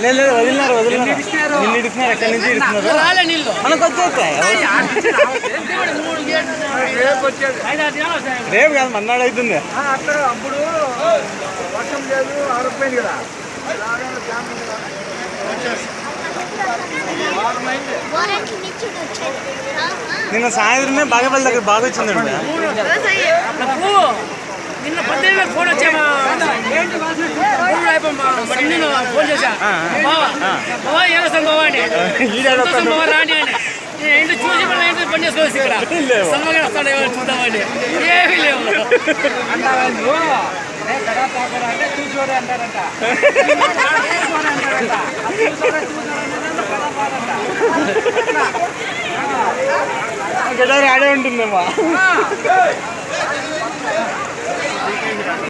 లేదు వదిలినారు నిన్ను ఇస్తున్నారు ఎక్కడి నుంచి ఇస్తున్నారు మనకు వచ్చేస్తాయి రేపు కాదు మన్నాడు అవుతుంది అప్పుడు వర్షం లేదు ఆరోపోయింది కదా నిన్న సాయంత్రమే బాగపల్లి దగ్గర బాగా వచ్చిందండి నిన్న 18 ఫోన్ వచ్చామా ఫోన్ చేశా బావా ఏ వస్తాం బావా అని బావా రాని అని నేను చూసి మళ్ళీ పని చేసుకోవచ్చు ఇక్కడ సమ్మగా వస్తాడు చూద్దామని ఏమీ లేవు చూచోడే అంటారంట ఆడే ఉంటుందేమో